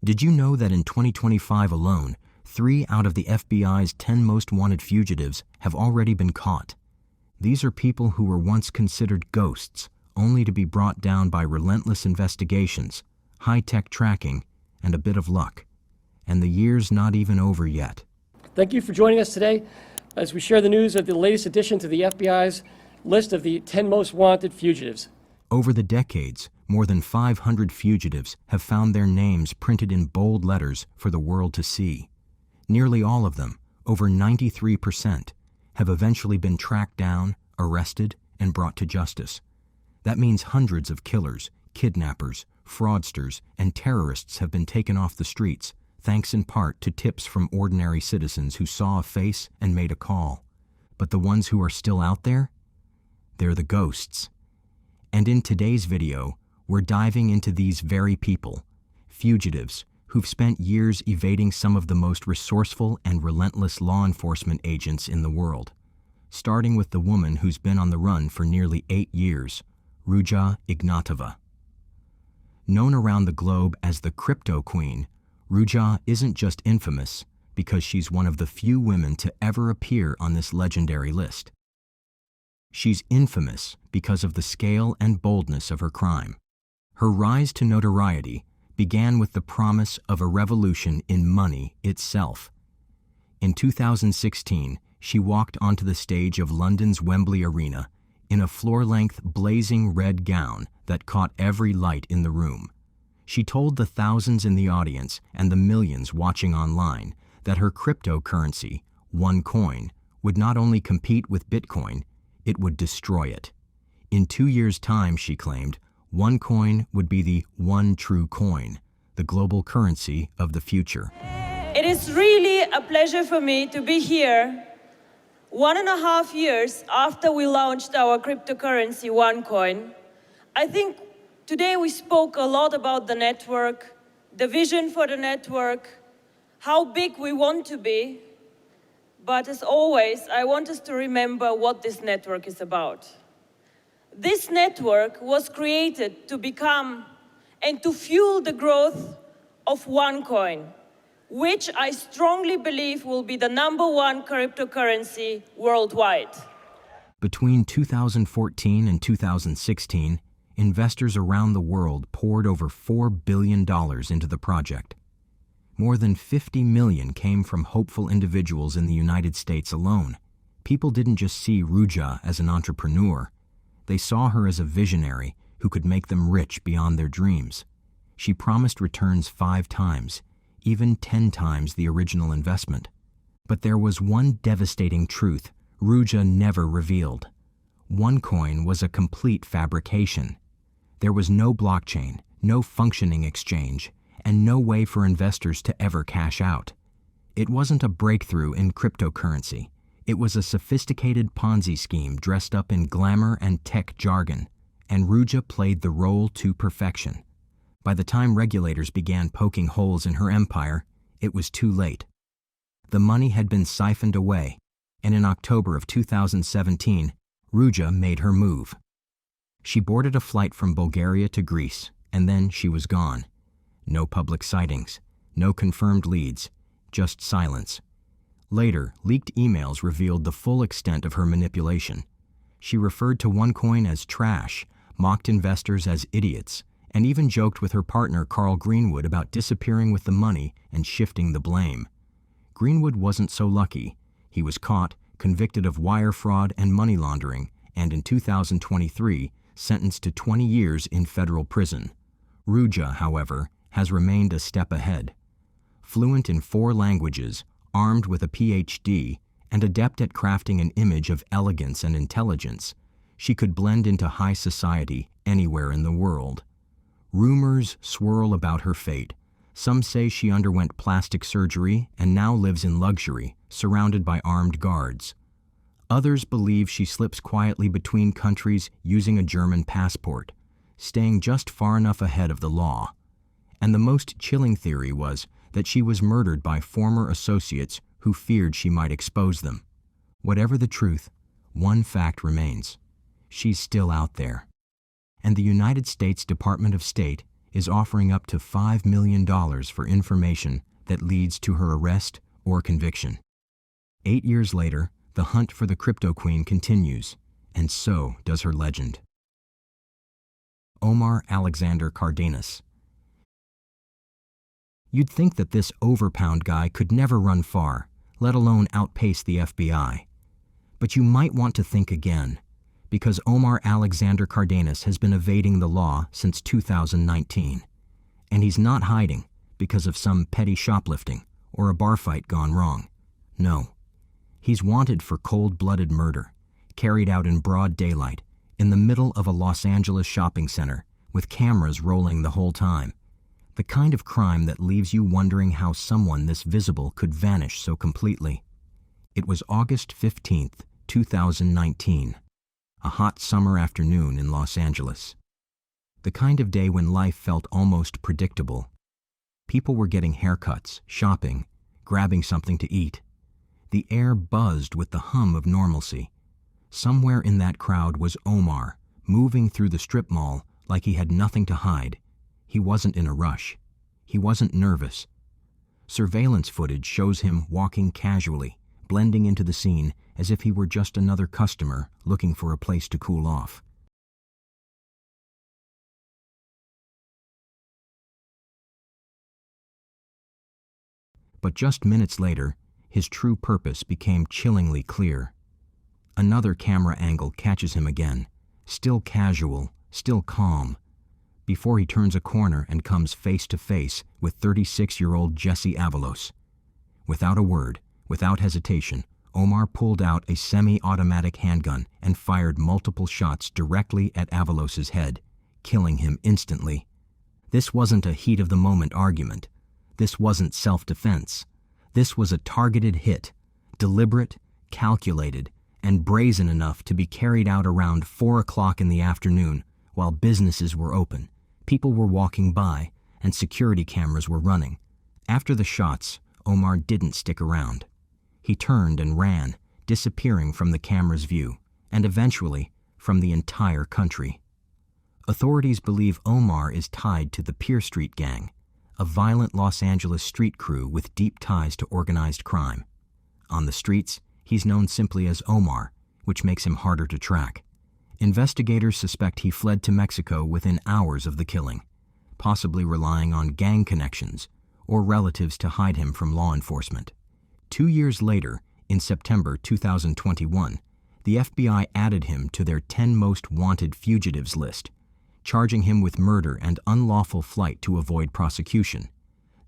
Did you know that in 2025 alone, 3 out of the FBI's 10 most wanted fugitives have already been caught? These are people who were once considered ghosts, only to be brought down by relentless investigations, high-tech tracking, and a bit of luck. And the year's not even over yet. Thank you for joining us today as we share the news of the latest addition to the FBI's list of the 10 most wanted fugitives. Over the decades, more than 500 fugitives have found their names printed in bold letters for the world to see. Nearly all of them, over 93%, have eventually been tracked down, arrested, and brought to justice. That means hundreds of killers, kidnappers, fraudsters, and terrorists have been taken off the streets, thanks in part to tips from ordinary citizens who saw a face and made a call. But the ones who are still out there? They're the ghosts. And in today's video, we're diving into these very people, fugitives who've spent years evading some of the most resourceful and relentless law enforcement agents in the world, starting with the woman who's been on the run for nearly 8 years, Ruja Ignatova. Known around the globe as the Crypto Queen, Ruja isn't just infamous because she's one of the few women to ever appear on this legendary list. She's infamous because of the scale and boldness of her crime. Her rise to notoriety began with the promise of a revolution in money itself. In 2016, she walked onto the stage of London's Wembley Arena in a floor-length blazing red gown that caught every light in the room. She told the thousands in the audience and the millions watching online that her cryptocurrency, OneCoin, would not only compete with Bitcoin, it would destroy it. In 2 years' time, she claimed, OneCoin would be the one true coin, the global currency of the future. It is really a pleasure for me to be here 1.5 years after we launched our cryptocurrency OneCoin. I think today we spoke a lot about the network, the vision for the network, how big we want to be. But as always, I want us to remember what this network is about. This network was created to become and to fuel the growth of OneCoin, which I strongly believe will be the #1 cryptocurrency worldwide. Between 2014 and 2016, investors around the world poured over $4 billion into the project. More than 50 million came from hopeful individuals in the United States alone. People didn't just see Ruja as an entrepreneur. They saw her as a visionary who could make them rich beyond their dreams. She promised returns 5 times, even 10 times the original investment. But there was one devastating truth Ruja never revealed. OneCoin was a complete fabrication. There was no blockchain, no functioning exchange, and no way for investors to ever cash out. It wasn't a breakthrough in cryptocurrency. It was a sophisticated Ponzi scheme dressed up in glamour and tech jargon, and Ruja played the role to perfection. By the time regulators began poking holes in her empire, it was too late. The money had been siphoned away, and in October of 2017, Ruja made her move. She boarded a flight from Bulgaria to Greece, and then she was gone. No public sightings, no confirmed leads, just silence. Later, leaked emails revealed the full extent of her manipulation. She referred to OneCoin as trash, mocked investors as idiots, and even joked with her partner Carl Greenwood about disappearing with the money and shifting the blame. Greenwood wasn't so lucky. He was caught, convicted of wire fraud and money laundering, and in 2023, sentenced to 20 years in federal prison. Ruja, however, has remained a step ahead. Fluent in 4 languages, armed with a PhD, and adept at crafting an image of elegance and intelligence, she could blend into high society anywhere in the world. Rumors swirl about her fate. Some say she underwent plastic surgery and now lives in luxury, surrounded by armed guards. Others believe she slips quietly between countries using a German passport, staying just far enough ahead of the law. And the most chilling theory was that she was murdered by former associates who feared she might expose them. Whatever the truth, one fact remains. She's still out there. And the United States Department of State is offering up to $5 million for information that leads to her arrest or conviction. 8 years later, the hunt for the crypto queen continues, and so does her legend. Omar Alexander Cardinus. You'd think that this overpound guy could never run far, let alone outpace the FBI. But you might want to think again, because Omar Alexander Cardinus has been evading the law since 2019. And he's not hiding because of some petty shoplifting or a bar fight gone wrong. No. He's wanted for cold-blooded murder, carried out in broad daylight, in the middle of a Los Angeles shopping center, with cameras rolling the whole time. The kind of crime that leaves you wondering how someone this visible could vanish so completely. It was August 15th, 2019, a hot summer afternoon in Los Angeles. The kind of day when life felt almost predictable. People were getting haircuts, shopping, grabbing something to eat. The air buzzed with the hum of normalcy. Somewhere in that crowd was Omar, moving through the strip mall like he had nothing to hide. He wasn't in a rush. He wasn't nervous. Surveillance footage shows him walking casually, blending into the scene as if he were just another customer looking for a place to cool off. But just minutes later, his true purpose became chillingly clear. Another camera angle catches him again, still casual, still calm, before he turns a corner and comes face to face with 36-year-old Jesse Avalos. Without a word, without hesitation, Omar pulled out a semi-automatic handgun and fired multiple shots directly at Avalos's head, killing him instantly. This wasn't a heat-of-the-moment argument. This wasn't self-defense. This was a targeted hit, deliberate, calculated, and brazen enough to be carried out around 4 o'clock in the afternoon while businesses were open, people were walking by, and security cameras were running. After the shots, Omar didn't stick around. He turned and ran, disappearing from the camera's view, and eventually from the entire country. Authorities believe Omar is tied to the Pier Street Gang, a violent Los Angeles street crew with deep ties to organized crime. On the streets, he's known simply as Omar, which makes him harder to track. Investigators suspect he fled to Mexico within hours of the killing, possibly relying on gang connections or relatives to hide him from law enforcement. 2 years later, in September 2021, the FBI added him to their 10 most wanted fugitives list, charging him with murder and unlawful flight to avoid prosecution.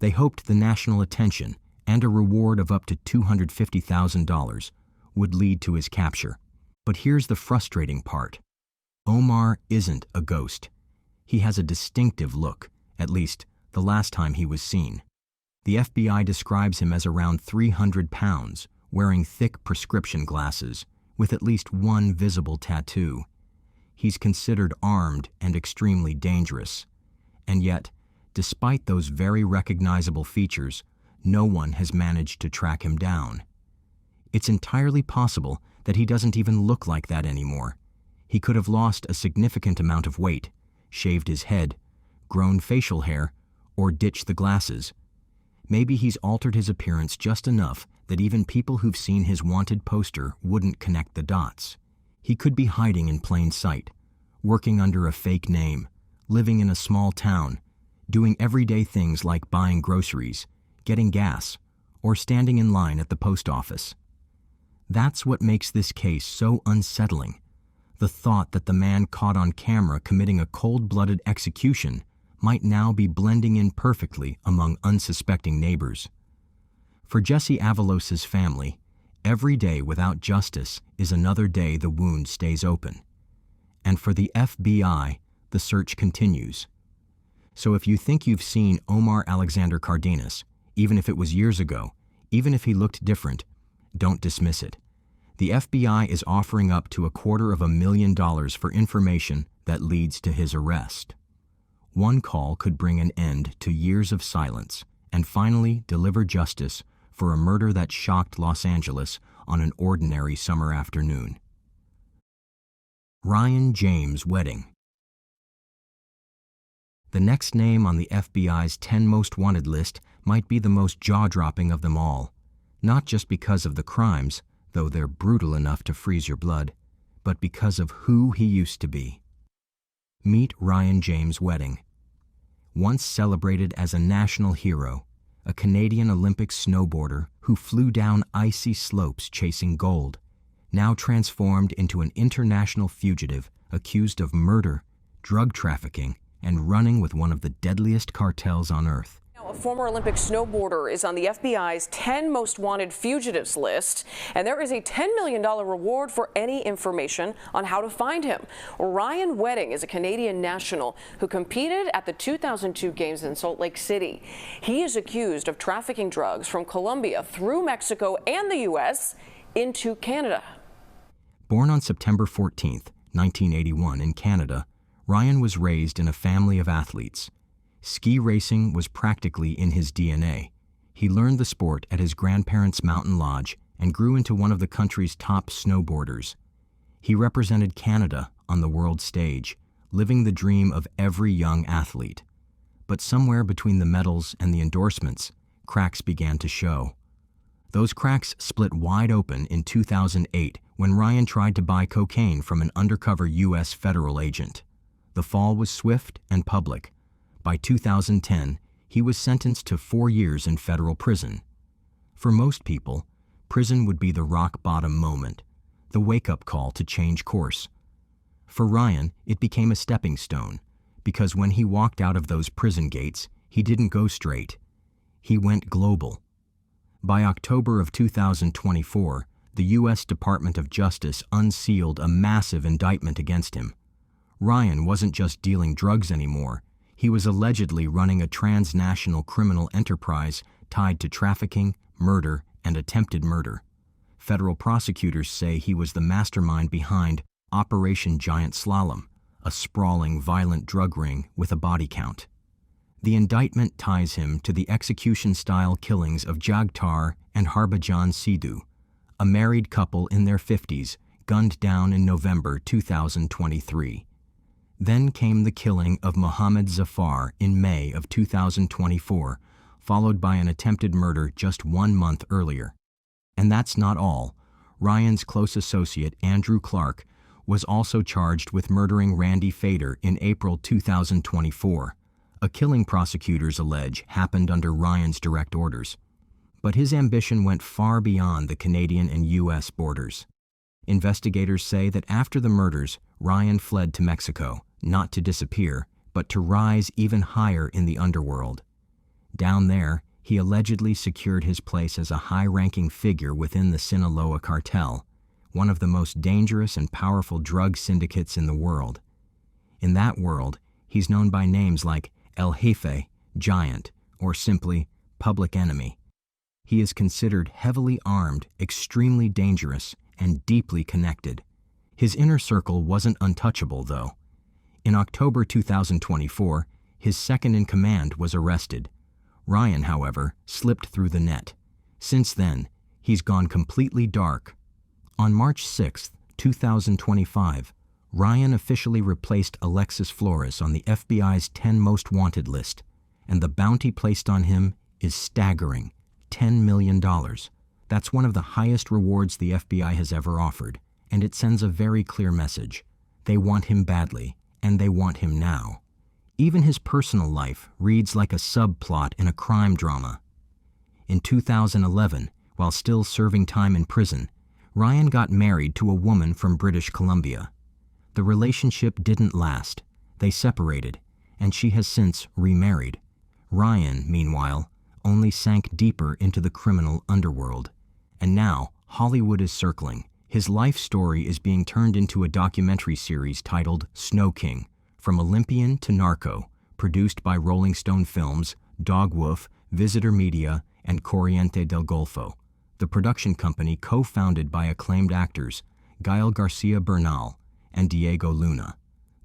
They hoped the national attention and a reward of up to $250,000 would lead to his capture. But here's the frustrating part. Omar isn't a ghost. He has a distinctive look, at least the last time he was seen. The FBI describes him as around 300 pounds, wearing thick prescription glasses, with at least one visible tattoo. He's considered armed and extremely dangerous. And yet, despite those very recognizable features, no one has managed to track him down. It's entirely possible that he doesn't even look like that anymore. He could have lost a significant amount of weight, shaved his head, grown facial hair, or ditched the glasses. Maybe he's altered his appearance just enough that even people who've seen his wanted poster wouldn't connect the dots. He could be hiding in plain sight, working under a fake name, living in a small town, doing everyday things like buying groceries, getting gas, or standing in line at the post office. That's what makes this case so unsettling. The thought that the man caught on camera committing a cold-blooded execution might now be blending in perfectly among unsuspecting neighbors. For Jesse Avalos's family, every day without justice is another day the wound stays open. And for the FBI, the search continues. So if you think you've seen Omar Alexander Cardinus, even if it was years ago, even if he looked different, don't dismiss it. The FBI is offering up to $250,000 for information that leads to his arrest. One call could bring an end to years of silence and finally deliver justice for a murder that shocked Los Angeles on an ordinary summer afternoon. Ryan James' wedding. The next name on the FBI's 10 most wanted list might be the most jaw-dropping of them all, not just because of the crimes, though they're brutal enough to freeze your blood, but because of who he used to be. Meet Ryan James Wedding. Once celebrated as a national hero, a Canadian Olympic snowboarder who flew down icy slopes chasing gold, now transformed into an international fugitive accused of murder, drug trafficking, and running with one of the deadliest cartels on Earth. A former Olympic snowboarder is on the FBI's 10 most wanted fugitives list, and there is a $10 million reward for any information on how to find him. Ryan Wedding is a Canadian national who competed at the 2002 Games in Salt Lake City. He is accused of trafficking drugs from Colombia through Mexico and the U.S. into Canada. Born on September 14, 1981 in Canada, Ryan was raised in a family of athletes. Ski racing was practically in his DNA. He learned the sport at his grandparents' mountain lodge and grew into one of the country's top snowboarders. He represented Canada on the world stage, living the dream of every young athlete. But somewhere between the medals and the endorsements, cracks began to show. Those cracks split wide open in 2008 when Ryan tried to buy cocaine from an undercover U.S. federal agent. The fall was swift and public. By 2010, he was sentenced to 4 years in federal prison. For most people, prison would be the rock-bottom moment, the wake-up call to change course. For Ryan, it became a stepping stone, because when he walked out of those prison gates, he didn't go straight. He went global. By October of 2024, the U.S. Department of Justice unsealed a massive indictment against him. Ryan wasn't just dealing drugs anymore. He was allegedly running a transnational criminal enterprise tied to trafficking, murder, and attempted murder. Federal prosecutors say he was the mastermind behind Operation Giant Slalom, a sprawling, violent drug ring with a body count. The indictment ties him to the execution-style killings of Jagtar and Harbhajan Sidhu, a married couple in their 50s, gunned down in November 2023. Then came the killing of Mohammed Zafar in May of 2024, followed by an attempted murder just 1 month earlier. And that's not all. Ryan's close associate, Andrew Clark, was also charged with murdering Randy Fader in April 2024, a killing prosecutors allege happened under Ryan's direct orders. But his ambition went far beyond the Canadian and U.S. borders. Investigators say that after the murders, Ryan fled to Mexico, not to disappear, but to rise even higher in the underworld. Down there, he allegedly secured his place as a high-ranking figure within the Sinaloa cartel, one of the most dangerous and powerful drug syndicates in the world. In that world, he's known by names like El Jefe, Giant, or simply Public Enemy. He is considered heavily armed, extremely dangerous, and deeply connected. His inner circle wasn't untouchable, though. In October 2024, his second-in-command was arrested. Ryan, however, slipped through the net. Since then, he's gone completely dark. On March 6, 2025, Ryan officially replaced Alexis Flores on the FBI's 10 most wanted list, and the bounty placed on him is staggering, $10 million. That's one of the highest rewards the FBI has ever offered, and it sends a very clear message. They want him badly, and they want him now. Even his personal life reads like a subplot in a crime drama. In 2011, while still serving time in prison, Ryan got married to a woman from British Columbia. The relationship didn't last. They separated, and she has since remarried. Ryan, meanwhile, only sank deeper into the criminal underworld. And now, Hollywood is circling. His life story is being turned into a documentary series titled Snow King, From Olympian to Narco, produced by Rolling Stone Films, Dog Wolf, Visitor Media, and Corriente del Golfo, the production company co-founded by acclaimed actors Gael Garcia Bernal and Diego Luna.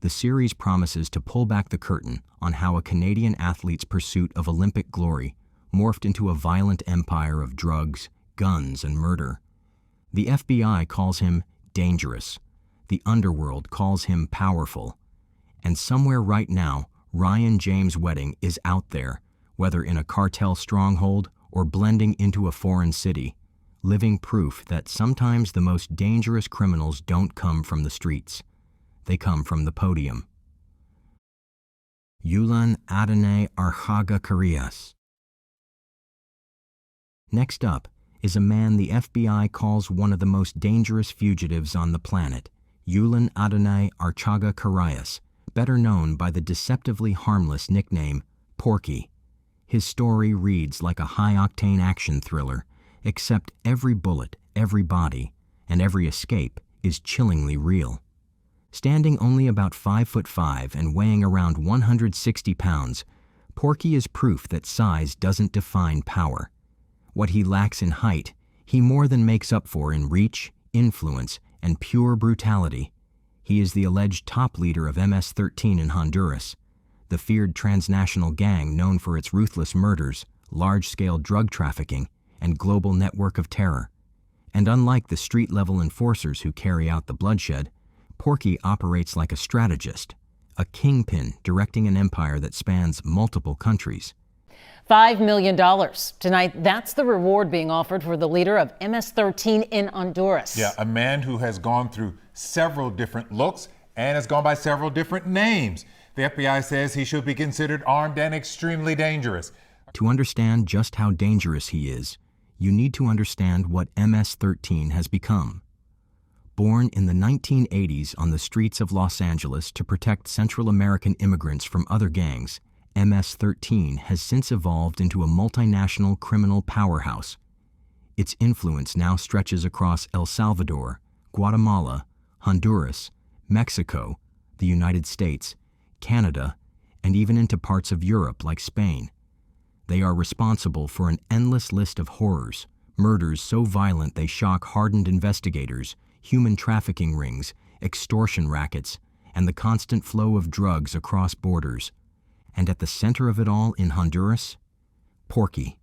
The series promises to pull back the curtain on how a Canadian athlete's pursuit of Olympic glory morphed into a violent empire of drugs, guns, and murder. The FBI calls him dangerous. The underworld calls him powerful. And somewhere right now, Ryan James Wedding is out there, whether in a cartel stronghold or blending into a foreign city, living proof that sometimes the most dangerous criminals don't come from the streets. They come from the podium. Yulan Adonai Archaga Karias. Next up is a man the FBI calls one of the most dangerous fugitives on the planet, Yulan Adonai Archaga Karias, better known by the deceptively harmless nickname Porky. His story reads like a high-octane action thriller, except every bullet, every body, and every escape is chillingly real. Standing only about 5'5" and weighing around 160 pounds, Porky is proof that size doesn't define power. What he lacks in height, he more than makes up for in reach, influence, and pure brutality. He is the alleged top leader of MS-13 in Honduras, the feared transnational gang known for its ruthless murders, large-scale drug trafficking, and global network of terror. And unlike the street-level enforcers who carry out the bloodshed, Porky operates like a strategist, a kingpin directing an empire that spans multiple countries. $5 million. Tonight, that's the reward being offered for the leader of MS-13 in Honduras. Yeah, a man who has gone through several different looks and has gone by several different names. The FBI says he should be considered armed and extremely dangerous. To understand just how dangerous he is, you need to understand what MS-13 has become. Born in the 1980s on the streets of Los Angeles to protect Central American immigrants from other gangs, MS-13 has since evolved into a multinational criminal powerhouse. Its influence now stretches across El Salvador, Guatemala, Honduras, Mexico, the United States, Canada, and even into parts of Europe like Spain. They are responsible for an endless list of horrors, murders so violent they shock hardened investigators, human trafficking rings, extortion rackets, and the constant flow of drugs across borders. And at the center of it all in Honduras, Porky.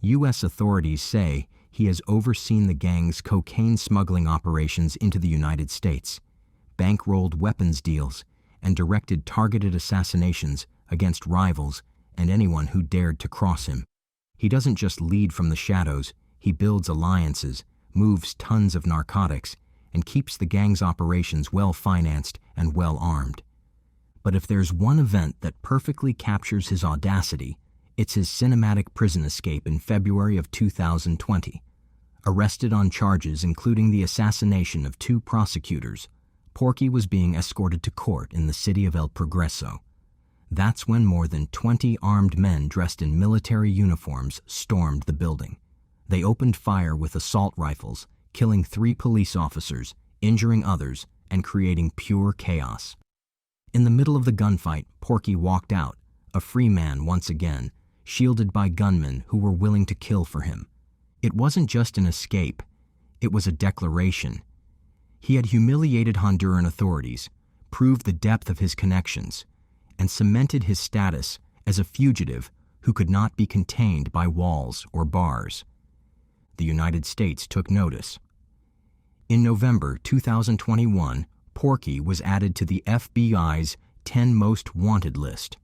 U.S. authorities say he has overseen the gang's cocaine smuggling operations into the United States, bankrolled weapons deals, and directed targeted assassinations against rivals and anyone who dared to cross him. He doesn't just lead from the shadows, he builds alliances, moves tons of narcotics, and keeps the gang's operations well-financed and well-armed. But if there's one event that perfectly captures his audacity, it's his cinematic prison escape in February of 2020. Arrested on charges including the assassination of 2 prosecutors, Porky was being escorted to court in the city of El Progreso. That's when more than 20 armed men dressed in military uniforms stormed the building. They opened fire with assault rifles, killing 3 police officers, injuring others, and creating pure chaos. In the middle of the gunfight, Porky walked out, a free man once again, shielded by gunmen who were willing to kill for him. It wasn't just an escape, it was a declaration. He had humiliated Honduran authorities, proved the depth of his connections, and cemented his status as a fugitive who could not be contained by walls or bars. The United States took notice. In November 2021, Porky was added to the FBI's 10 Most Wanted list,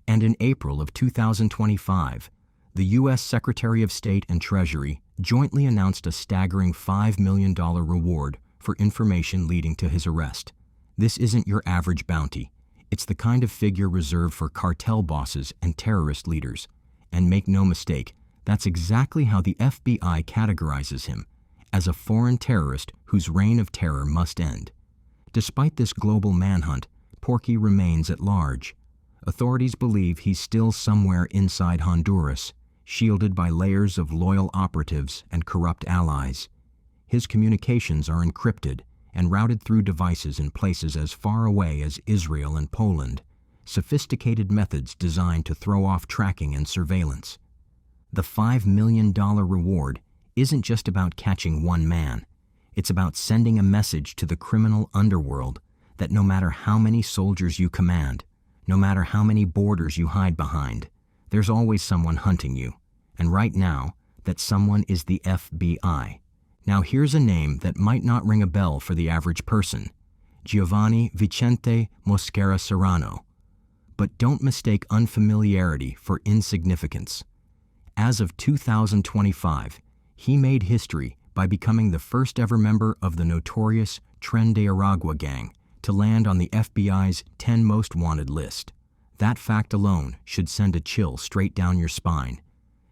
and in April of 2025, the U.S. Secretary of State and Treasury jointly announced a staggering $5 million reward for information leading to his arrest. This isn't your average bounty. It's the kind of figure reserved for cartel bosses and terrorist leaders. And make no mistake, that's exactly how the FBI categorizes him, as a foreign terrorist whose reign of terror must end. Despite this global manhunt, Porky remains at large. Authorities believe he's still somewhere inside Honduras, shielded by layers of loyal operatives and corrupt allies. His communications are encrypted and routed through devices in places as far away as Israel and Poland, sophisticated methods designed to throw off tracking and surveillance. The $5 million reward isn't just about catching one man. It's about sending a message to the criminal underworld that no matter how many soldiers you command, no matter how many borders you hide behind, there's always someone hunting you. And right now, that someone is the FBI. Now here's a name that might not ring a bell for the average person: Giovanni Vicente Moscara Serrano. But don't mistake unfamiliarity for insignificance. As of 2025, he made history by becoming the first ever member of the notorious Tren de Aragua gang to land on the FBI's 10 Most Wanted list. That fact alone should send a chill straight down your spine.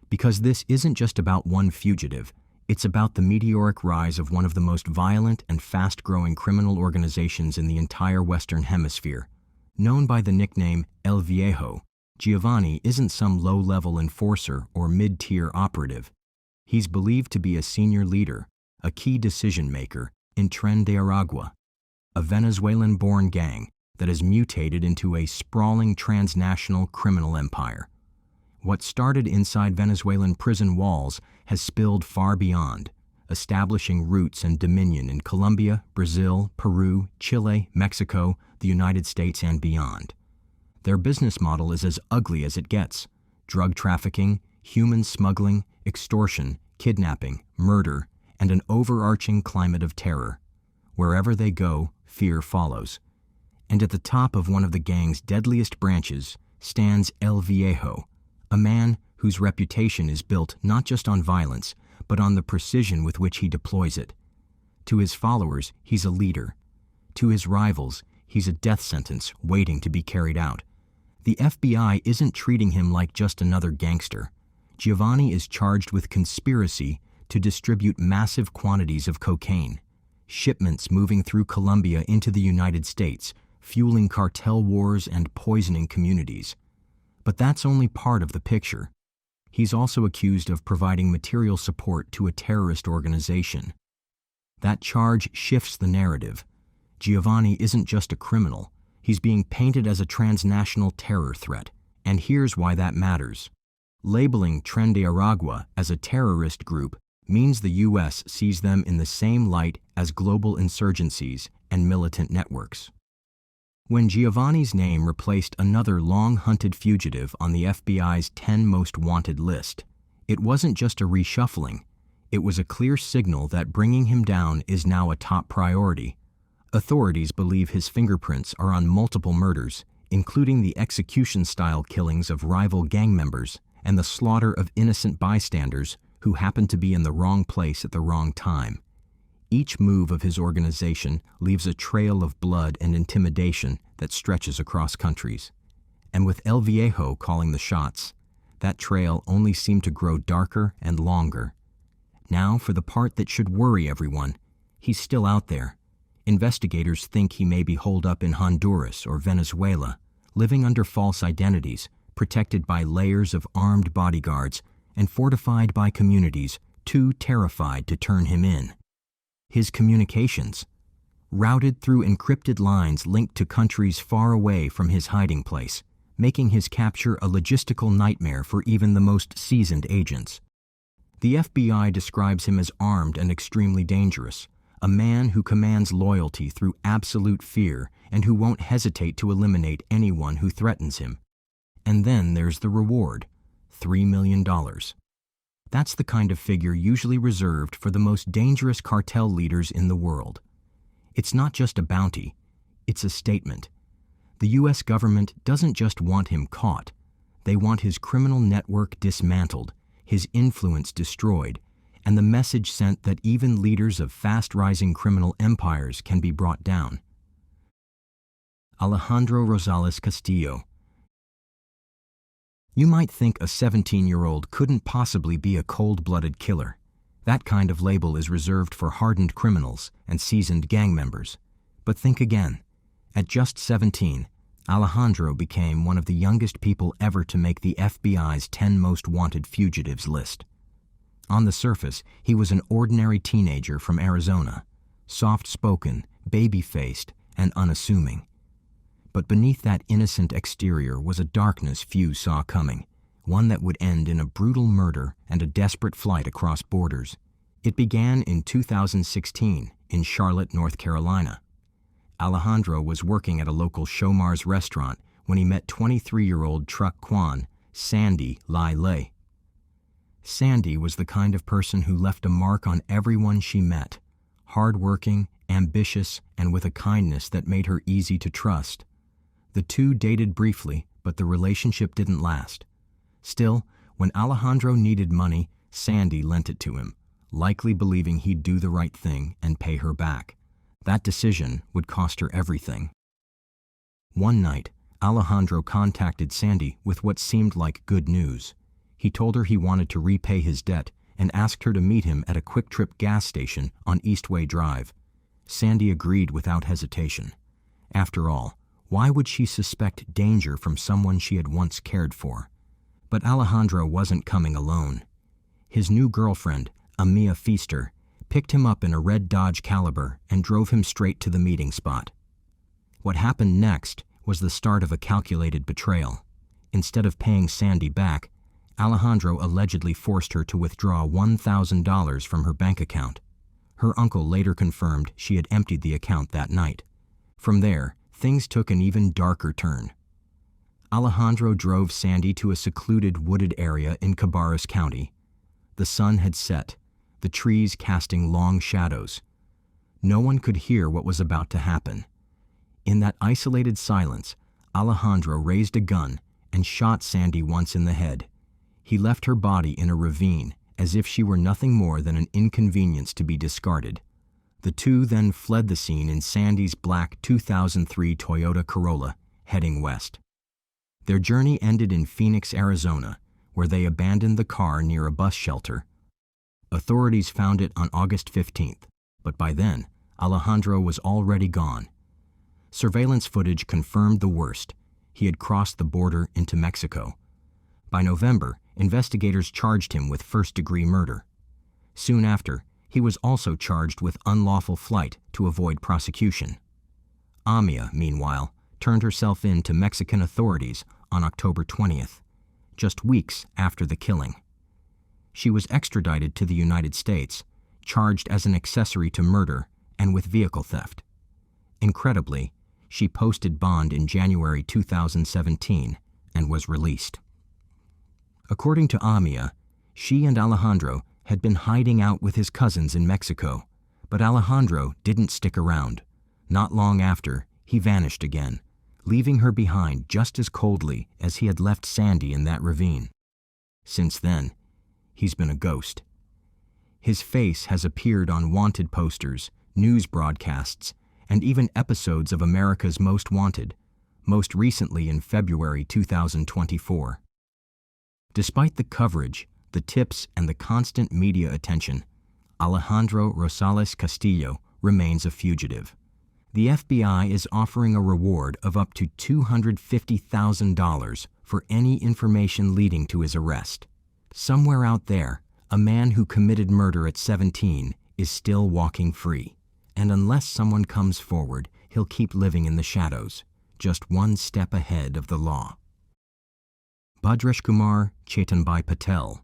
Because this isn't just about one fugitive, it's about the meteoric rise of one of the most violent and fast-growing criminal organizations in the entire Western Hemisphere. Known by the nickname El Viejo, Giovanni isn't some low-level enforcer or mid-tier operative. He's believed to be a senior leader, a key decision-maker in Tren de Aragua, a Venezuelan-born gang that has mutated into a sprawling transnational criminal empire. What started inside Venezuelan prison walls has spilled far beyond, establishing roots and dominion in Colombia, Brazil, Peru, Chile, Mexico, the United States, and beyond. Their business model is as ugly as it gets: drug trafficking, human smuggling, extortion, kidnapping, murder, and an overarching climate of terror. Wherever they go, fear follows. And at the top of one of the gang's deadliest branches stands El Viejo, a man whose reputation is built not just on violence, but on the precision with which he deploys it. To his followers, he's a leader. To his rivals, he's a death sentence waiting to be carried out. The FBI isn't treating him like just another gangster. Giovanni is charged with conspiracy to distribute massive quantities of cocaine, shipments moving through Colombia into the United States, fueling cartel wars and poisoning communities. But that's only part of the picture. He's also accused of providing material support to a terrorist organization. That charge shifts the narrative. Giovanni isn't just a criminal. He's being painted as a transnational terror threat. And here's why that matters. Labeling Tren de Aragua as a terrorist group means the U.S. sees them in the same light as global insurgencies and militant networks. When Giovanni's name replaced another long-hunted fugitive on the FBI's 10 Most Wanted list, it wasn't just a reshuffling. It was a clear signal that bringing him down is now a top priority. Authorities believe his fingerprints are on multiple murders, including the execution-style killings of rival gang members and the slaughter of innocent bystanders who happened to be in the wrong place at the wrong time. Each move of his organization leaves a trail of blood and intimidation that stretches across countries. And with El Viejo calling the shots, that trail only seemed to grow darker and longer. Now, for the part that should worry everyone, he's still out there. Investigators think he may be holed up in Honduras or Venezuela, living under false identities, protected by layers of armed bodyguards and fortified by communities too terrified to turn him in. His communications, routed through encrypted lines linked to countries far away from his hiding place, making his capture a logistical nightmare for even the most seasoned agents. The FBI describes him as armed and extremely dangerous, a man who commands loyalty through absolute fear and who won't hesitate to eliminate anyone who threatens him. And then there's the reward, $3 million. That's the kind of figure usually reserved for the most dangerous cartel leaders in the world. It's not just a bounty, it's a statement. The U.S. government doesn't just want him caught. They want his criminal network dismantled, his influence destroyed, and the message sent that even leaders of fast-rising criminal empires can be brought down. Alejandro Rosales Castillo. You might think a 17-year-old couldn't possibly be a cold-blooded killer. That kind of label is reserved for hardened criminals and seasoned gang members. But think again. At just 17, Alejandro became one of the youngest people ever to make the FBI's 10 Most Wanted Fugitives list. On the surface, he was an ordinary teenager from Arizona, soft-spoken, baby-faced, and unassuming. But beneath that innocent exterior was a darkness few saw coming, one that would end in a brutal murder and a desperate flight across borders. It began in 2016 in Charlotte, North Carolina. Alejandro was working at a local Shomar's restaurant when he met 23-year-old truck Kwan, Sandy Lai Lei. Sandy was the kind of person who left a mark on everyone she met, hard-working, ambitious, and with a kindness that made her easy to trust. The two dated briefly, but the relationship didn't last. Still, when Alejandro needed money, Sandy lent it to him, likely believing he'd do the right thing and pay her back. That decision would cost her everything. One night, Alejandro contacted Sandy with what seemed like good news. He told her he wanted to repay his debt and asked her to meet him at a quick-trip gas station on Eastway Drive. Sandy agreed without hesitation. After all, why would she suspect danger from someone she had once cared for? But Alejandro wasn't coming alone. His new girlfriend, Amia Feaster, picked him up in a red Dodge Caliber and drove him straight to the meeting spot. What happened next was the start of a calculated betrayal. Instead of paying Sandy back, Alejandro allegedly forced her to withdraw $1,000 from her bank account. Her uncle later confirmed she had emptied the account that night. From there, things took an even darker turn. Alejandro drove Sandy to a secluded wooded area in Cabarrus County. The sun had set, the trees casting long shadows. No one could hear what was about to happen. In that isolated silence, Alejandro raised a gun and shot Sandy once in the head. He left her body in a ravine, as if she were nothing more than an inconvenience to be discarded. The two then fled the scene in Sandy's black 2003 Toyota Corolla, heading west. Their journey ended in Phoenix, Arizona, where they abandoned the car near a bus shelter. Authorities found it on August 15th, but by then, Alejandro was already gone. Surveillance footage confirmed the worst. He had crossed the border into Mexico. By November, investigators charged him with first-degree murder. Soon after, he was also charged with unlawful flight to avoid prosecution. Amia, meanwhile, turned herself in to Mexican authorities on October 20th, just weeks after the killing. She was extradited to the United States, charged as an accessory to murder and with vehicle theft. Incredibly, she posted bond in January 2017 and was released. According to Amia, she and Alejandro had been hiding out with his cousins in Mexico, but Alejandro didn't stick around. Not long after, he vanished again, leaving her behind just as coldly as he had left Sandy in that ravine. Since then, he's been a ghost. His face has appeared on wanted posters, news broadcasts, and even episodes of America's Most Wanted, most recently in February 2024. Despite the coverage, the tips, and the constant media attention, Alejandro Rosales Castillo remains a fugitive. The FBI is offering a reward of up to $250,000 for any information leading to his arrest. Somewhere out there, a man who committed murder at 17 is still walking free, and unless someone comes forward, he'll keep living in the shadows, just one step ahead of the law. Bhadresh Kumar Chetanbhai Patel.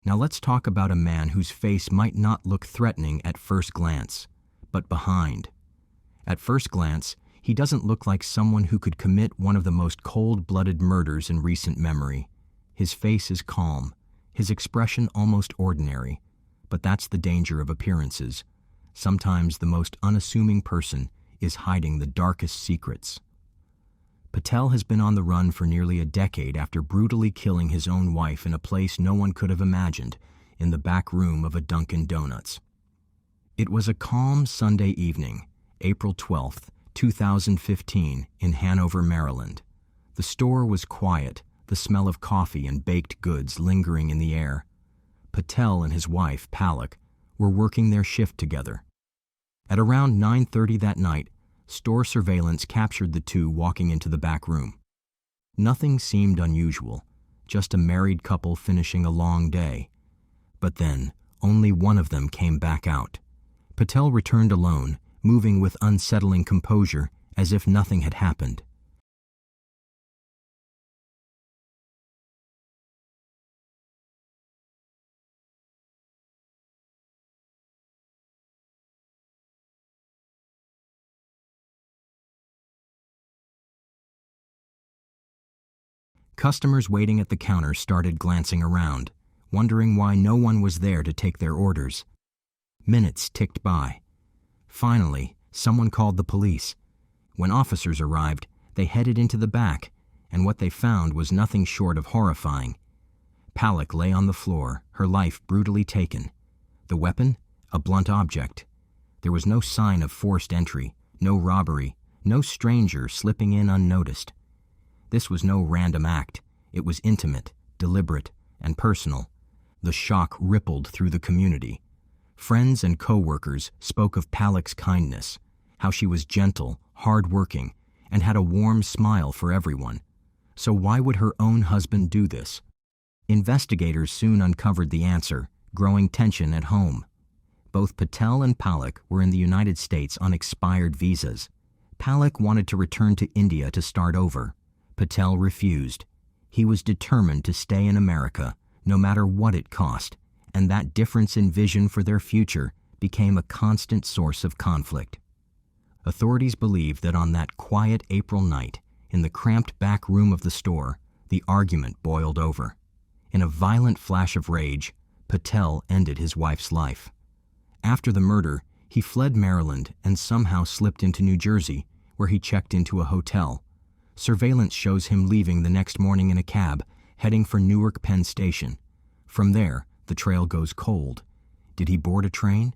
Now let's talk about a man whose face might not look threatening at first glance, but behind. At first glance, he doesn't look like someone who could commit one of the most cold-blooded murders in recent memory. His face is calm, his expression almost ordinary, but that's the danger of appearances. Sometimes the most unassuming person is hiding the darkest secrets. Patel has been on the run for nearly a decade after brutally killing his own wife in a place no one could have imagined, in the back room of a Dunkin' Donuts. It was a calm Sunday evening, April 12th, 2015, in Hanover, Maryland. The store was quiet, the smell of coffee and baked goods lingering in the air. Patel and his wife, Palak, were working their shift together. At around 9:30 that night, store surveillance captured the two walking into the back room. Nothing seemed unusual, just a married couple finishing a long day. But then, only one of them came back out. Patel returned alone, moving with unsettling composure, as if nothing had happened. Customers waiting at the counter started glancing around, wondering why no one was there to take their orders. Minutes ticked by. Finally, someone called the police. When officers arrived, They headed into the back, and what they found was nothing short of horrifying. Palak lay on the floor, her life brutally taken. The weapon? A blunt object. There was no sign of forced entry, no robbery, no stranger slipping in unnoticed. This was no random act. It was intimate, deliberate, and personal. The shock rippled through the community. Friends and co-workers spoke of Palak's kindness, how she was gentle, hard-working, and had a warm smile for everyone. So why would her own husband do this? Investigators soon uncovered the answer, growing tension at home. Both Patel and Palak were in the United States on expired visas. Palak wanted to return to India to start over. Patel refused. He was determined to stay in America, no matter what it cost, and that difference in vision for their future became a constant source of conflict. Authorities believe that on that quiet April night, in the cramped back room of the store, the argument boiled over. In a violent flash of rage, Patel ended his wife's life. After the murder, he fled Maryland and somehow slipped into New Jersey, where he checked into a hotel. Surveillance shows him leaving the next morning in a cab, heading for Newark Penn Station. From there, the trail goes cold. Did he board a train?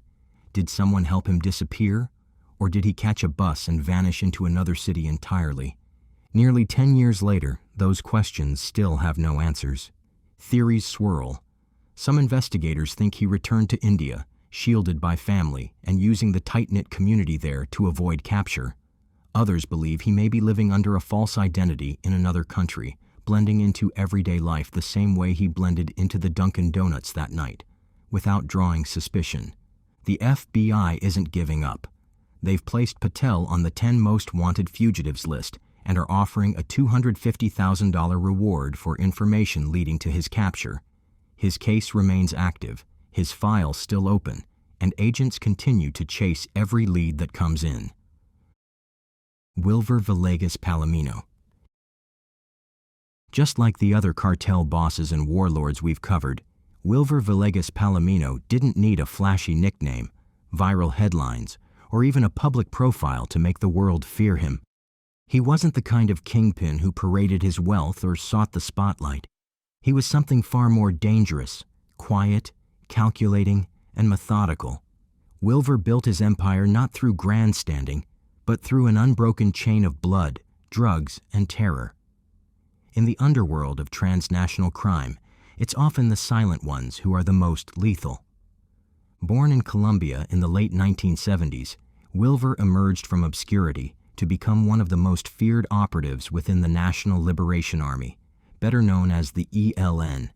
Did someone help him disappear? Or did he catch a bus and vanish into another city entirely? Nearly 10 years later, those questions still have no answers. Theories swirl. Some investigators think he returned to India, shielded by family and using the tight-knit community there to avoid capture. Others believe he may be living under a false identity in another country, blending into everyday life the same way he blended into the Dunkin' Donuts that night, without drawing suspicion. The FBI isn't giving up. They've placed Patel on the 10 most wanted fugitives list and are offering a $250,000 reward for information leading to his capture. His case remains active, his file still open, and agents continue to chase every lead that comes in. Wilver Palamino. Just like the other cartel bosses and warlords we've covered, Wilver Palamino didn't need a flashy nickname, viral headlines, or even a public profile to make the world fear him. He wasn't the kind of kingpin who paraded his wealth or sought the spotlight. He was something far more dangerous, quiet, calculating, and methodical. Wilver built his empire not through grandstanding, but through an unbroken chain of blood, drugs, and terror. In the underworld of transnational crime, it's often the silent ones who are the most lethal. Born in Colombia in the late 1970s, Wilver emerged from obscurity to become one of the most feared operatives within the National Liberation Army, better known as the ELN.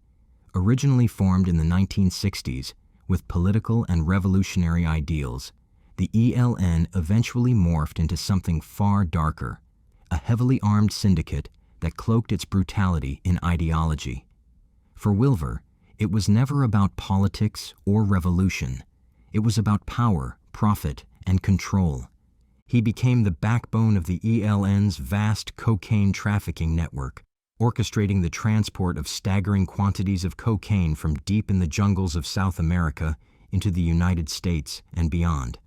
Originally formed in the 1960s with political and revolutionary ideals, the ELN eventually morphed into something far darker, a heavily armed syndicate that cloaked its brutality in ideology. For Wilver, it was never about politics or revolution. It was about power, profit, and control. He became the backbone of the ELN's vast cocaine trafficking network, orchestrating the transport of staggering quantities of cocaine from deep in the jungles of South America into the United States and beyond.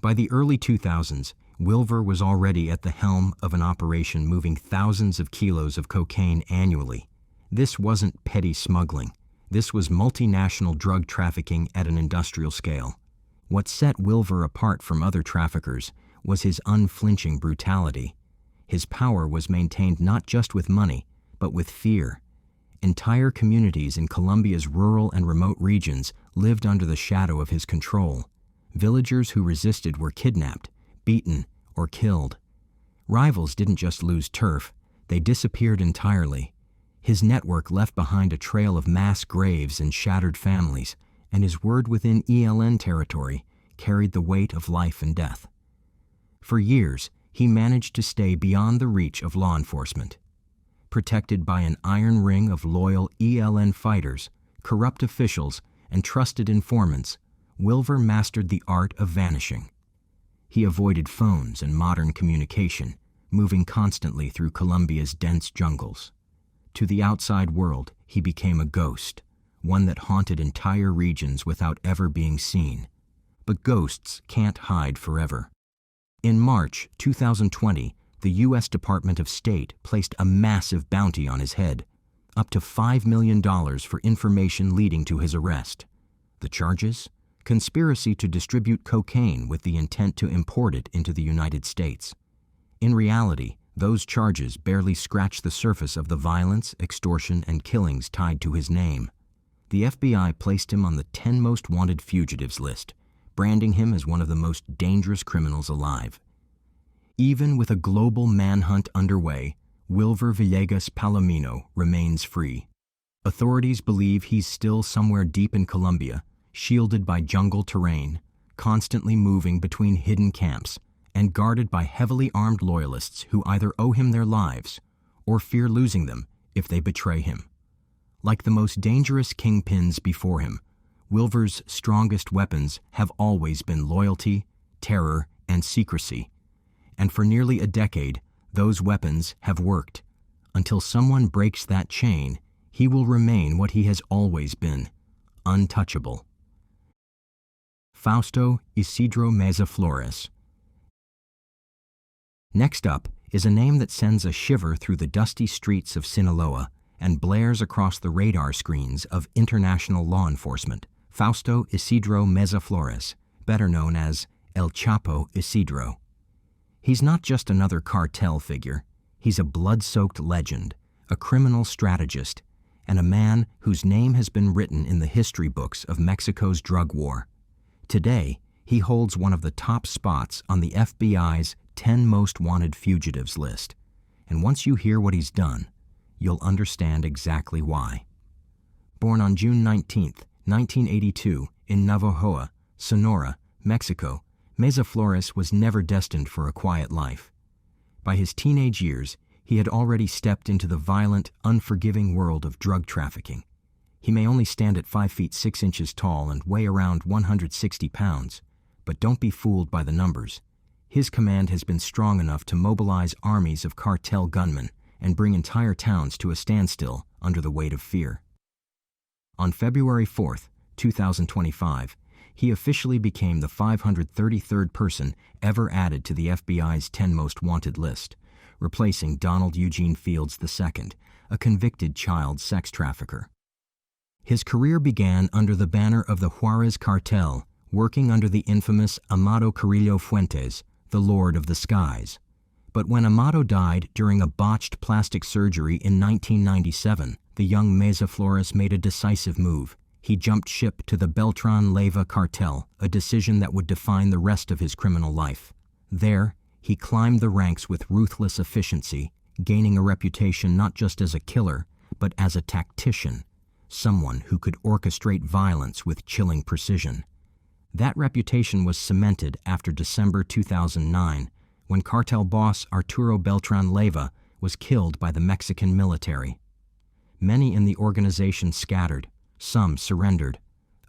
By the early 2000s, Wilver was already at the helm of an operation moving thousands of kilos of cocaine annually. This wasn't petty smuggling. This was multinational drug trafficking at an industrial scale. What set Wilver apart from other traffickers was his unflinching brutality. His power was maintained not just with money, but with fear. Entire communities in Colombia's rural and remote regions lived under the shadow of his control. Villagers who resisted were kidnapped, beaten, or killed. Rivals didn't just lose turf, they disappeared entirely. His network left behind a trail of mass graves and shattered families, and his word within ELN territory carried the weight of life and death. For years, he managed to stay beyond the reach of law enforcement. Protected by an iron ring of loyal ELN fighters, corrupt officials, and trusted informants, Wilver mastered the art of vanishing. He avoided phones and modern communication, moving constantly through Colombia's dense jungles. To the outside world, he became a ghost, one that haunted entire regions without ever being seen. But ghosts can't hide forever. In March 2020, the U.S. Department of State placed a massive bounty on his head, up to $5 million for information leading to his arrest. The charges? Conspiracy to distribute cocaine with the intent to import it into the United States. In reality, those charges barely scratch the surface of the violence, extortion, and killings tied to his name. The FBI placed him on the 10 most wanted fugitives list, branding him as one of the most dangerous criminals alive. Even with a global manhunt underway, Wilver Palamino remains free. Authorities believe he's still somewhere deep in Colombia, shielded by jungle terrain, constantly moving between hidden camps, and guarded by heavily armed loyalists who either owe him their lives or fear losing them if they betray him. Like the most dangerous kingpins before him, Wilver's strongest weapons have always been loyalty, terror, and secrecy. And for nearly a decade, those weapons have worked. Until someone breaks that chain, he will remain what he has always been, untouchable. Fausto Isidro Mesa Flores. Next up is a name that sends a shiver through the dusty streets of Sinaloa and blares across the radar screens of international law enforcement. Fausto Isidro Mesa Flores, better known as El Chapo Isidro. He's not just another cartel figure. He's a blood-soaked legend, a criminal strategist, and a man whose name has been written in the history books of Mexico's drug war. Today, he holds one of the top spots on the FBI's 10 most wanted fugitives list. And once you hear what he's done, you'll understand exactly why. Born on June 19, 1982, in Navojoa, Sonora, Mexico, Mesa Flores was never destined for a quiet life. By his teenage years, he had already stepped into the violent, unforgiving world of drug trafficking. He may only stand at 5 feet 6 inches tall and weigh around 160 pounds, but don't be fooled by the numbers. His command has been strong enough to mobilize armies of cartel gunmen and bring entire towns to a standstill under the weight of fear. On February 4, 2025, he officially became the 533rd person ever added to the FBI's 10 most wanted list, replacing Donald Eugene Fields II, a convicted child sex trafficker. His career began under the banner of the Juarez cartel, working under the infamous Amado Carrillo Fuentes, the Lord of the Skies. But when Amado died during a botched plastic surgery in 1997, the young Mesa Flores made a decisive move. He jumped ship to the Beltran-Leyva cartel, a decision that would define the rest of his criminal life. There, he climbed the ranks with ruthless efficiency, gaining a reputation not just as a killer, but as a tactician, someone who could orchestrate violence with chilling precision. That reputation was cemented after December 2009, when cartel boss Arturo Beltran-Leyva was killed by the Mexican military. Many in the organization scattered. Some surrendered.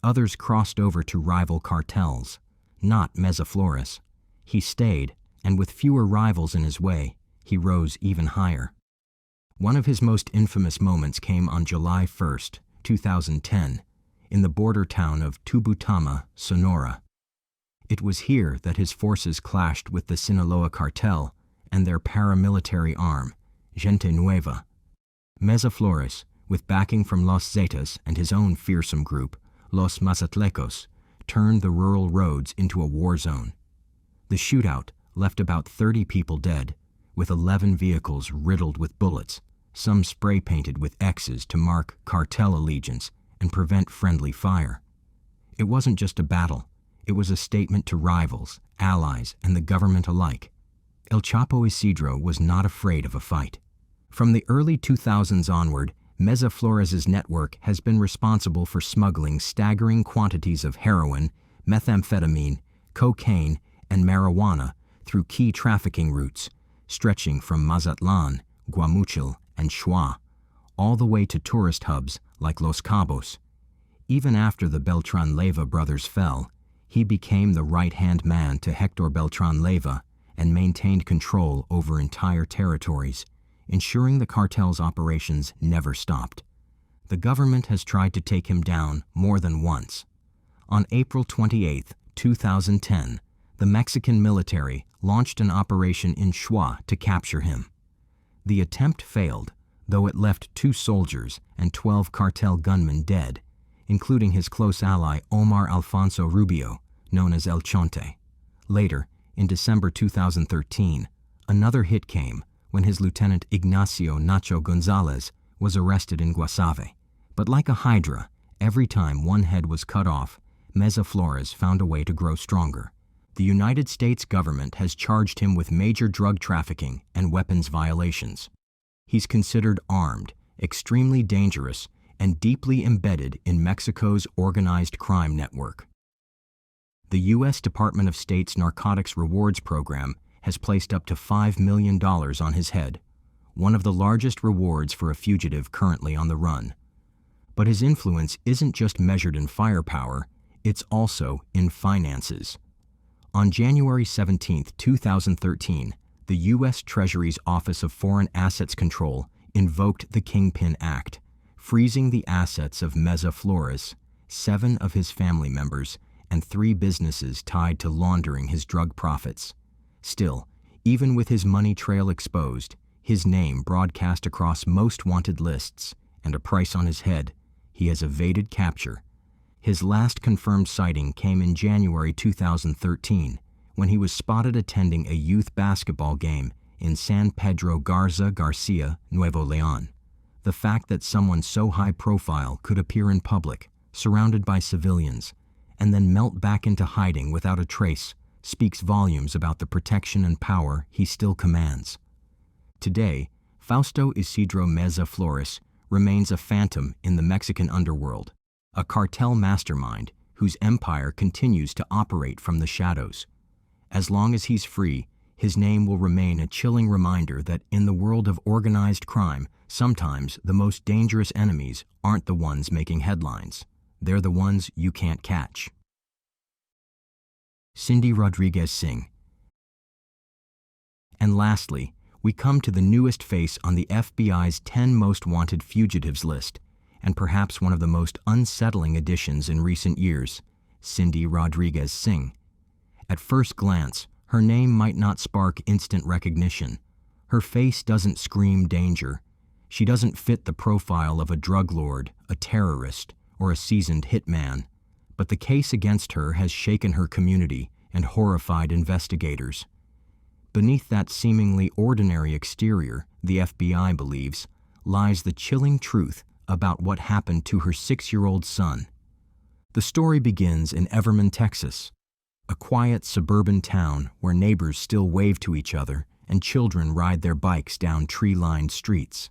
Others crossed over to rival cartels. Not Mesa Flores. He stayed, and with fewer rivals in his way, he rose even higher. One of his most infamous moments came on July 1, 2010, in the border town of Tubutama, Sonora. It was here that his forces clashed with the Sinaloa cartel and their paramilitary arm, Gente Nueva. Mesa Flores, with backing from Los Zetas and his own fearsome group, Los Mazatlecos, turned the rural roads into a war zone. The shootout left about 30 people dead, with 11 vehicles riddled with bullets, some spray-painted with X's to mark cartel allegiance and prevent friendly fire. It wasn't just a battle. It was a statement to rivals, allies, and the government alike. El Chapo Isidro was not afraid of a fight. From the early 2000s onward, Mesa Flores' network has been responsible for smuggling staggering quantities of heroin, methamphetamine, cocaine, and marijuana through key trafficking routes, stretching from Mazatlan, Guamuchil, and Xua, all the way to tourist hubs like Los Cabos. Even after the Beltran-Leyva brothers fell, he became the right-hand man to Hector Beltran-Leyva and maintained control over entire territories, ensuring the cartel's operations never stopped. The government has tried to take him down more than once. On April 28, 2010, the Mexican military launched an operation in Choix to capture him. The attempt failed, though it left 2 soldiers and 12 cartel gunmen dead, including his close ally Omar Alfonso Rubio, known as El Chonte. Later, in December 2013, another hit came when his lieutenant Ignacio Nacho Gonzalez was arrested in Guasave. But like a hydra, every time one head was cut off, Mesa Flores found a way to grow stronger. The United States government has charged him with major drug trafficking and weapons violations. He's considered armed, extremely dangerous, and deeply embedded in Mexico's organized crime network. The U.S. Department of State's Narcotics Rewards Program has placed up to $5 million on his head, one of the largest rewards for a fugitive currently on the run. But his influence isn't just measured in firepower, it's also in finances. On January 17, 2013, the U.S. Treasury's Office of Foreign Assets Control invoked the Kingpin Act, freezing the assets of Mesa Flores, 7 of his family members, and 3 businesses tied to laundering his drug profits. Still, even with his money trail exposed, his name broadcast across most wanted lists, and a price on his head, he has evaded capture. His last confirmed sighting came in January 2013, when he was spotted attending a youth basketball game in San Pedro Garza Garcia, Nuevo León. The fact that someone so high profile could appear in public, surrounded by civilians, and then melt back into hiding without a trace speaks volumes about the protection and power he still commands. Today, Fausto Isidro Mesa Flores remains a phantom in the Mexican underworld, a cartel mastermind whose empire continues to operate from the shadows. As long as he's free, his name will remain a chilling reminder that in the world of organized crime, sometimes the most dangerous enemies aren't the ones making headlines. They're the ones you can't catch. Cindy Rodriguez Singh. And lastly, we come to the newest face on the FBI's 10 most wanted fugitives list, and perhaps one of the most unsettling additions in recent years, Cindy Rodriguez Singh. At first glance, her name might not spark instant recognition. Her face doesn't scream danger. She doesn't fit the profile of a drug lord, a terrorist, or a seasoned hitman. But the case against her has shaken her community and horrified investigators. Beneath that seemingly ordinary exterior, the FBI believes, lies the chilling truth about what happened to her 6-year-old son. The story begins in Everman, Texas, a quiet suburban town where neighbors still wave to each other and children ride their bikes down tree-lined streets.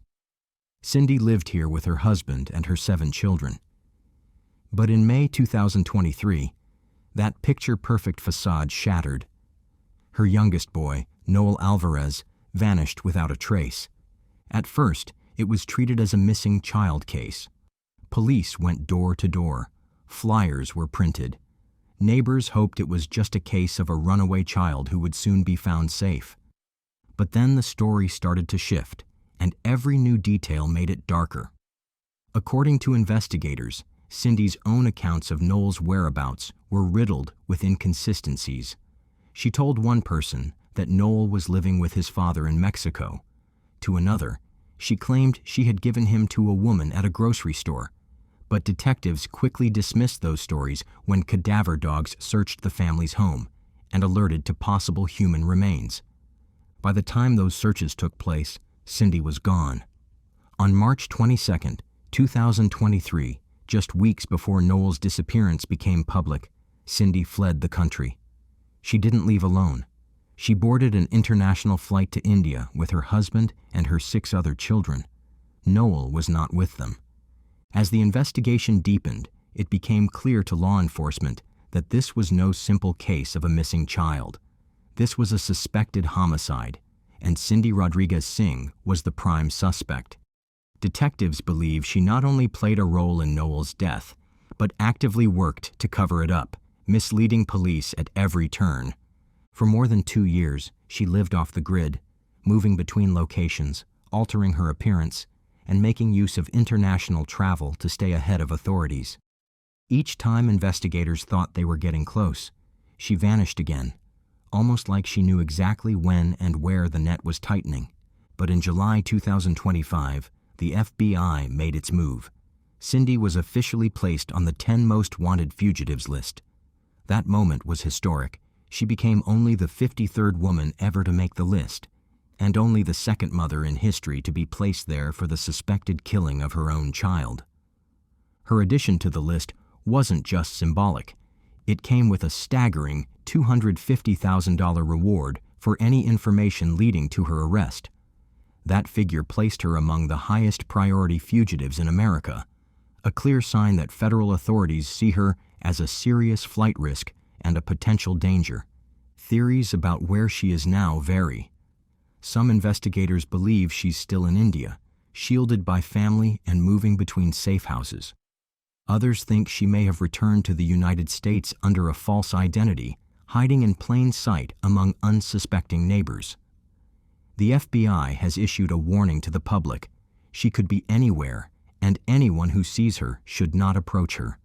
Cindy lived here with her husband and her 7 children. But in May 2023, that picture-perfect facade shattered. Her youngest boy, Noel Alvarez, vanished without a trace. At first, it was treated as a missing child case. Police went door to door. Flyers were printed. Neighbors hoped it was just a case of a runaway child who would soon be found safe. But then the story started to shift, and every new detail made it darker. According to investigators, Cindy's own accounts of Noel's whereabouts were riddled with inconsistencies. She told one person that Noel was living with his father in Mexico. To another, she claimed she had given him to a woman at a grocery store. But detectives quickly dismissed those stories when cadaver dogs searched the family's home and alerted to possible human remains. By the time those searches took place, Cindy was gone. On March 22, 2023, just weeks before Noel's disappearance became public, Cindy fled the country. She didn't leave alone. She boarded an international flight to India with her husband and her 6 other children. Noel was not with them. As the investigation deepened, it became clear to law enforcement that this was no simple case of a missing child. This was a suspected homicide, and Cindy Rodriguez Singh was the prime suspect. Detectives believe she not only played a role in Noel's death, but actively worked to cover it up, misleading police at every turn. For more than 2 years, she lived off the grid, moving between locations, altering her appearance, and making use of international travel to stay ahead of authorities. Each time investigators thought they were getting close, she vanished again, almost like she knew exactly when and where the net was tightening. But in July 2025, the FBI made its move. Cindy was officially placed on the 10 most wanted fugitives list. That moment was historic. She became only the 53rd woman ever to make the list, and only the second mother in history to be placed there for the suspected killing of her own child. Her addition to the list wasn't just symbolic. It came with a staggering $250,000 reward for any information leading to her arrest. That figure placed her among the highest priority fugitives in America, a clear sign that federal authorities see her as a serious flight risk and a potential danger. Theories about where she is now vary. Some investigators believe she's still in India, shielded by family and moving between safe houses. Others think she may have returned to the United States under a false identity, hiding in plain sight among unsuspecting neighbors. The FBI has issued a warning to the public. She could be anywhere, and anyone who sees her should not approach her.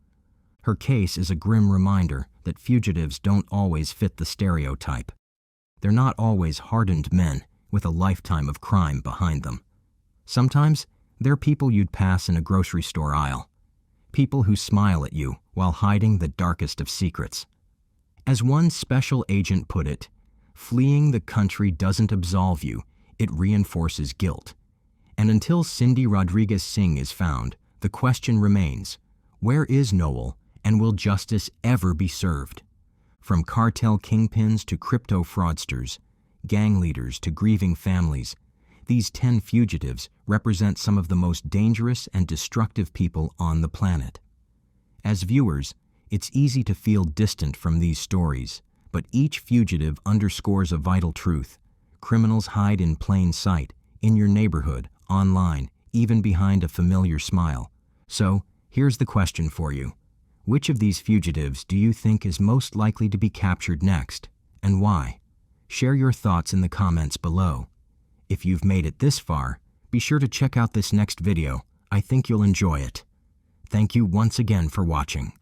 Her case is a grim reminder that fugitives don't always fit the stereotype. They're not always hardened men with a lifetime of crime behind them. Sometimes they're people you'd pass in a grocery store aisle. People who smile at you while hiding the darkest of secrets. As one special agent put it, fleeing the country doesn't absolve you, it reinforces guilt. And until Cindy Rodriguez Singh is found, the question remains, where is Noel, and will justice ever be served? From cartel kingpins to crypto fraudsters, gang leaders to grieving families, these 10 fugitives represent some of the most dangerous and destructive people on the planet. As viewers, it's easy to feel distant from these stories, but each fugitive underscores a vital truth. Criminals hide in plain sight, in your neighborhood, online, even behind a familiar smile. So, here's the question for you. Which of these fugitives do you think is most likely to be captured next, and why? Share your thoughts in the comments below. If you've made it this far, be sure to check out this next video. I think you'll enjoy it. Thank you once again for watching.